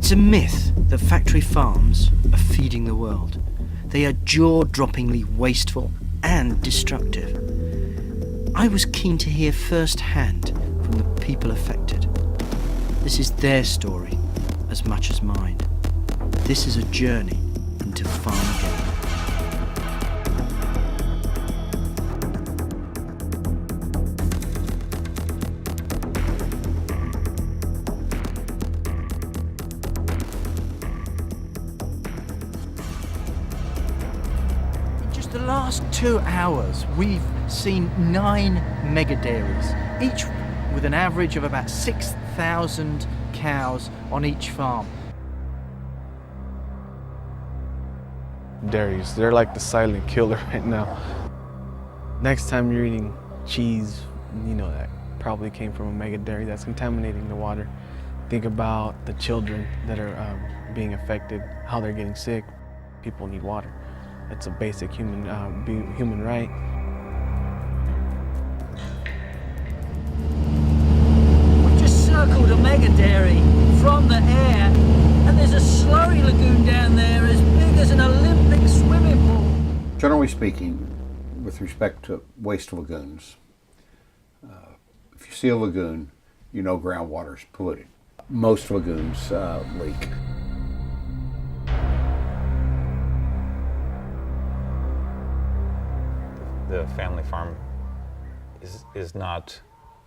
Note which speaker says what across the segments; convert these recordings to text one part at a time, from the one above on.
Speaker 1: It's a myth that factory farms are feeding the world. They are jaw-droppingly wasteful and destructive. I was keen to hear firsthand from the people affected. This is their story as much as mine. This is a journey into Farmgate. The last 2 hours, we've seen 9 mega dairies, each with an average of about 6,000 cows on each farm.
Speaker 2: Dairies, they're like the silent killer right now. Next time you're eating cheese, you know that probably came from a mega dairy that's contaminating the water. Think about the children that are being affected, how they're getting sick. People need water. It's a basic human right.
Speaker 1: We've just circled a mega dairy from the air, and there's a slurry lagoon down there as big as an Olympic swimming pool.
Speaker 3: Generally speaking, with respect to waste lagoons, if you see a lagoon, you know groundwater is polluted. Most lagoons leak.
Speaker 4: The family farm is not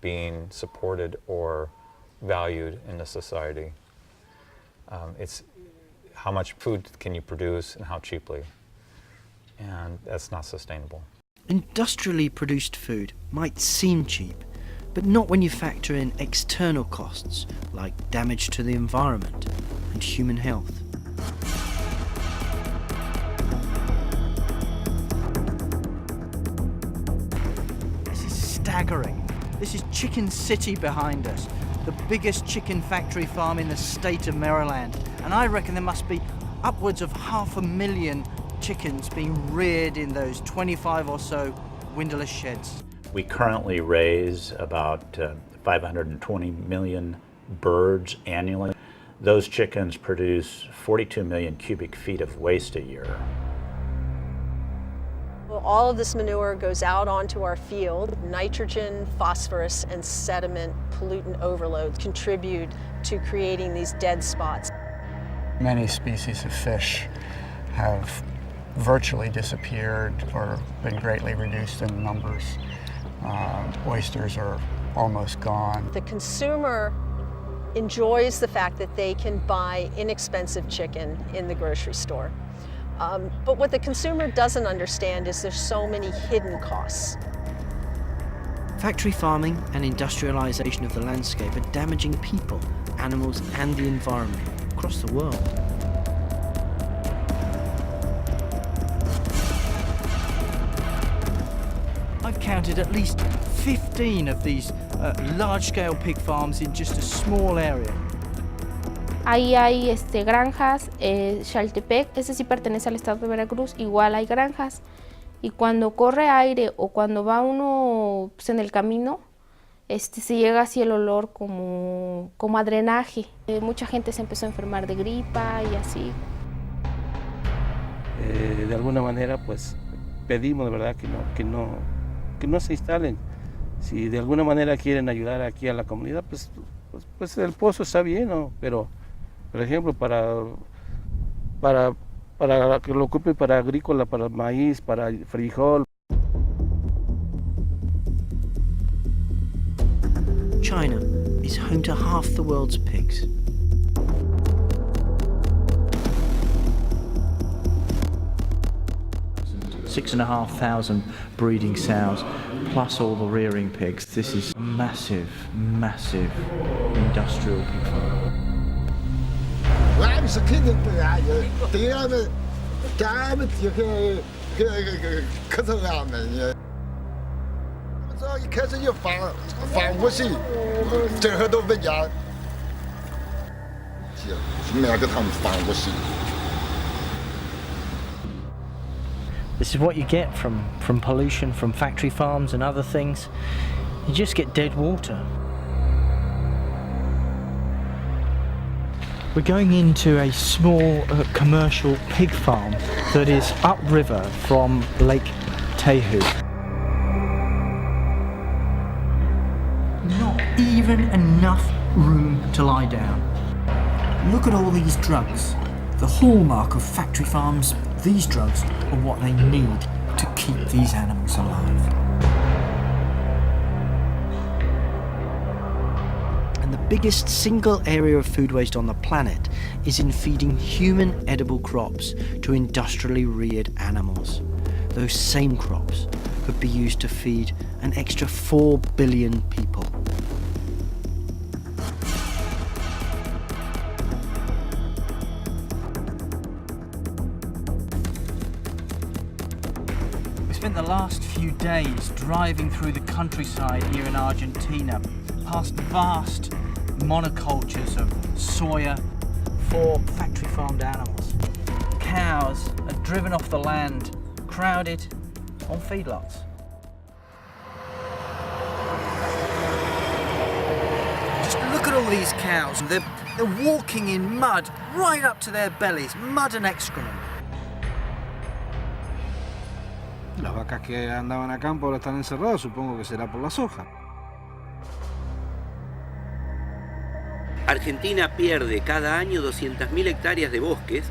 Speaker 4: being supported or valued in the society. It's how much food can you produce and how cheaply, and that's not sustainable.
Speaker 1: Industrially produced food might seem cheap, but not when you factor in external costs like damage to the environment and human health. Staggering. This is Chicken City behind us, the biggest chicken factory farm in the state of Maryland, and I reckon there must be upwards of 500,000 chickens being reared in those 25 or so windowless sheds.
Speaker 5: We currently raise about 520 million birds annually. Those chickens produce 42 million cubic feet of waste a year.
Speaker 6: Well, all of this manure goes out onto our field. Nitrogen, phosphorus, and sediment pollutant overload contribute to creating these dead spots.
Speaker 7: Many species of fish have virtually disappeared or been greatly reduced in numbers. Oysters are almost gone.
Speaker 6: The consumer enjoys the fact that they can buy inexpensive chicken in the grocery store. But what the consumer doesn't understand is there's so many hidden costs.
Speaker 1: Factory farming and industrialization of the landscape are damaging people, animals, and the environment across the world. I've counted at least 15 of these large-scale pig farms in just a small area.
Speaker 8: Ahí hay granjas, Xaltepec, ese sí pertenece al estado de Veracruz, igual hay granjas. Y cuando corre aire o cuando va uno pues, en el camino, se llega así el olor como a drenaje. Mucha gente se empezó a enfermar de gripa y así.
Speaker 9: De alguna manera pues pedimos de verdad que no se instalen. Si de alguna manera quieren ayudar aquí a la comunidad, pues el pozo está bien, ¿no? Pero por ejemplo, para que lo ocupe para agrícola, para maíz, para frijol.
Speaker 1: China is home to half the world's pigs.
Speaker 10: Six and a half thousand breeding sows, plus all the rearing pigs. This is a massive, massive industrial pig farm.
Speaker 1: This is what you get from pollution, from factory farms and other things. You just get dead water.
Speaker 10: We're going into a small commercial pig farm that is upriver from Lake Taihu. Not even enough room to lie down. Look at all these drugs. The hallmark of factory farms, these drugs are what they need to keep these animals alive.
Speaker 1: And the biggest single area of food waste on the planet is in feeding human edible crops to industrially reared animals. Those same crops could be used to feed an extra 4 billion people.
Speaker 10: We spent the last few days driving through the countryside here in Argentina, past vast monocultures of soya for factory farmed animals. Cows are driven off the land, crowded on feedlots. Just look at all these cows. They're walking in mud right up to their bellies, mud and excrement.
Speaker 11: Las vacas que andaban a campo ahora están encerradas, supongo que será por la soja.
Speaker 12: Argentina pierde cada año 200.000 hectáreas de bosques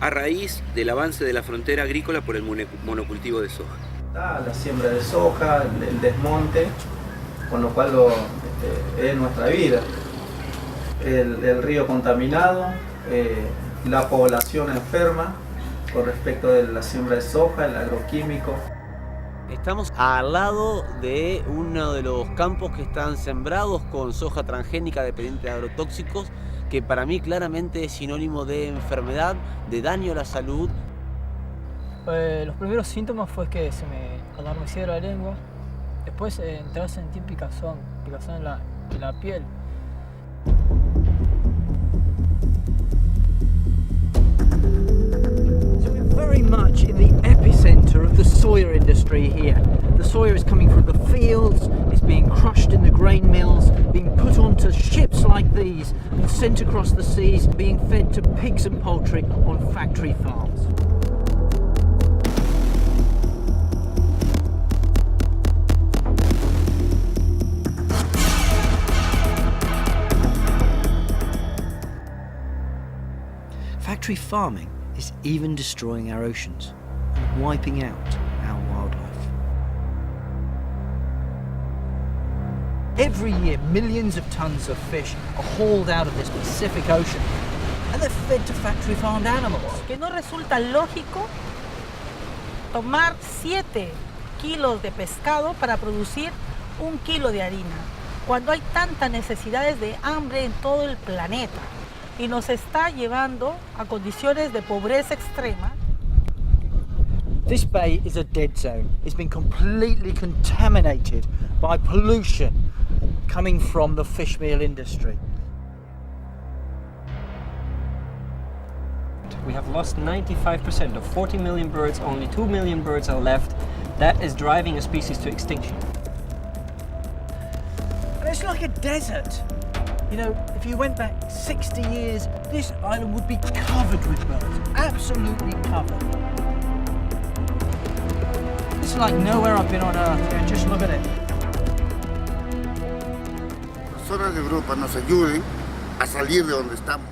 Speaker 12: a raíz del avance de la frontera agrícola por el monocultivo de soja.
Speaker 10: La siembra de soja, el desmonte, con lo cual es nuestra vida. El río contaminado, la población enferma con respecto de la siembra de soja, el agroquímico.
Speaker 13: Estamos al lado de uno de los campos que están sembrados con soja transgénica dependiente de agrotóxicos, que para mí claramente es sinónimo de enfermedad, de daño a la salud.
Speaker 14: Los primeros síntomas fue que se me adormecía la lengua, después entré a sentir picazón en la piel.
Speaker 10: Very much in the epicenter of the soya industry here. The soya is coming from the fields, it's being crushed in the grain mills, being put onto ships like these and sent across the seas, being fed to pigs and poultry on factory farms.
Speaker 1: Factory farming is even destroying our oceans and wiping out our wildlife.
Speaker 10: Every year, millions of tons of fish are hauled out of this Pacific Ocean and they're fed to factory farmed animals.
Speaker 15: Que no resulta lógico tomar 7 kilos de pescado para producir 1 kilo de harina, cuando hay tantas necesidades de hambre en todo el planeta. Y nos está llevando a condiciones de pobreza extrema.
Speaker 10: This bay is a dead zone. It's been completely contaminated by pollution coming from the fish meal industry.
Speaker 16: We have lost 95% of 40 million birds, only 2 million birds are left. That is driving a species to extinction.
Speaker 10: And it's like a desert. You know, if you went back 60 years, this island would be covered with birds, absolutely covered. It's like nowhere I've been on Earth, yeah, just look at it.
Speaker 17: Personas de Europa nos ayuden a salir de donde estamos.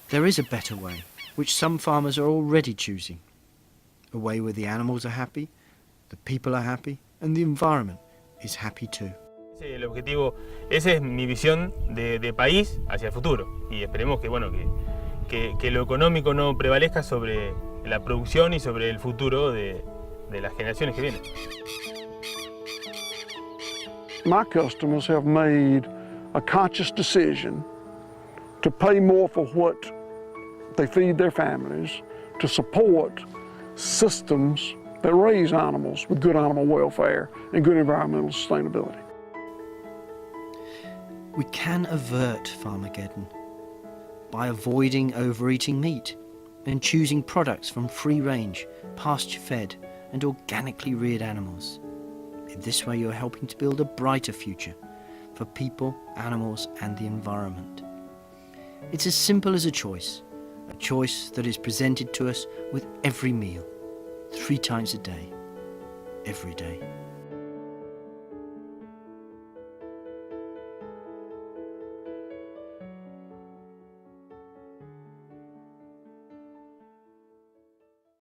Speaker 1: There is a better way, which some farmers are already choosing. A way where the animals are happy, the people are happy, and the environment is happy too.
Speaker 18: El objetivo, esa es mi visión de país hacia el futuro. Y esperemos que, bueno, que lo económico no prevalezca sobre la producción y sobre el futuro de las generaciones que vienen.
Speaker 19: My customers have made a conscious decision to pay more for what they feed their families, to support systems that raise animals with good animal welfare and good environmental sustainability.
Speaker 1: We can avert Farmageddon by avoiding overeating meat and choosing products from free-range, pasture-fed and organically reared animals. In this way, you're helping to build a brighter future for people, animals, and the environment. It's as simple as a choice that is presented to us with every meal, 3 times a day, every day.